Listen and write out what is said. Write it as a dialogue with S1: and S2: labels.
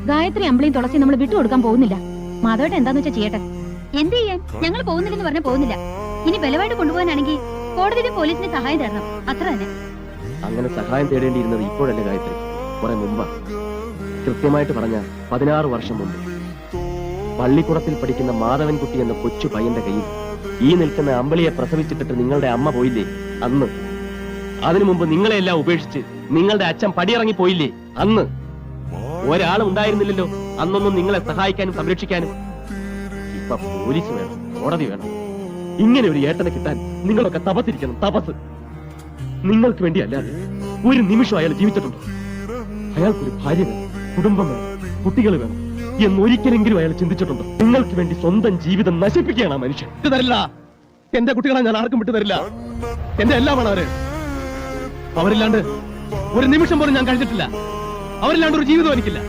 S1: ഗായത്രി അമ്പിളിയും തുളസി നമ്മൾ വിട്ടുകൊടുക്കാൻ പോകുന്നില്ല. മാധവേട്ടൻ എന്താന്ന് വെച്ചാൽ ചെയ്യട്ടെ. എന്ത് ചെയ്യാൻ? ഞങ്ങൾ പോകുന്നില്ലെന്ന് പറഞ്ഞാൽ പോകുന്നില്ല. ഇനി ബലമായിട്ട് കൊണ്ടുപോകാനാണെങ്കിൽ കോടതിയിലും പോലീസിന്റെ സഹായം തരണം, അത്ര തന്നെ.
S2: അങ്ങനെ സഹായം തേടേണ്ടിയിരുന്നത് ഇപ്പോഴല്ലേ ഗായത്രി, കുറെ മുമ്പ്. കൃത്യമായിട്ട് പറഞ്ഞ 16 വർഷം മുമ്പ്. പള്ളിക്കുടത്തിൽ പഠിക്കുന്ന മാധവൻകുട്ടി എന്ന കൊച്ചു പയ്യന്റെ കയ്യിൽ ഈ നിൽക്കുന്ന അമ്പിളിയെ പ്രസവിച്ചിട്ടിട്ട് നിങ്ങളുടെ അമ്മ പോയില്ലേ അന്ന്. അതിനു മുമ്പ് നിങ്ങളെല്ലാം ഉപേക്ഷിച്ച് നിങ്ങളുടെ അച്ഛൻ പടിയിറങ്ങി പോയില്ലേ അന്ന്. ഒരാളും ഉണ്ടായിരുന്നില്ലല്ലോ അന്നൊന്നും നിങ്ങളെ സഹായിക്കാനും സംരക്ഷിക്കാനും. ഇപ്പൊ പോലീസ് വേണം, കോടതി വേണം. ഇങ്ങനെ ഒരു ഏട്ടനെ കിട്ടാൻ നിങ്ങളൊക്കെ തപസ്സിരിക്കണം, തപസ്. നിങ്ങൾക്ക് വേണ്ടി അല്ലാതെ ഒരു നിമിഷം അയാൾ ജീവിച്ചിട്ടുണ്ടോ? അയാൾക്കൊരു ഭാര്യ വേണം, കുടുംബം വേണം, കുട്ടികൾ വേണം എന്നൊരിക്കലെങ്കിലും അയാൾ ചിന്തിച്ചിട്ടുണ്ടോ? നിങ്ങൾക്ക് വേണ്ടി സ്വന്തം ജീവിതം നശിപ്പിക്കുകയാണ് ആ മനുഷ്യൻ. തരില്ല, എന്റെ കുട്ടികളെ ഞാൻ ആർക്കും വിട്ടു തരില്ല. എന്റെ എല്ലാമാണ് അവര്. അവരില്ലാണ്ട് ഒരു നിമിഷം പോലും ഞാൻ കഴിഞ്ഞിട്ടില്ല. അവരില്ലാണ്ട് ഒരു ജീവിതം എനിക്കില്ല.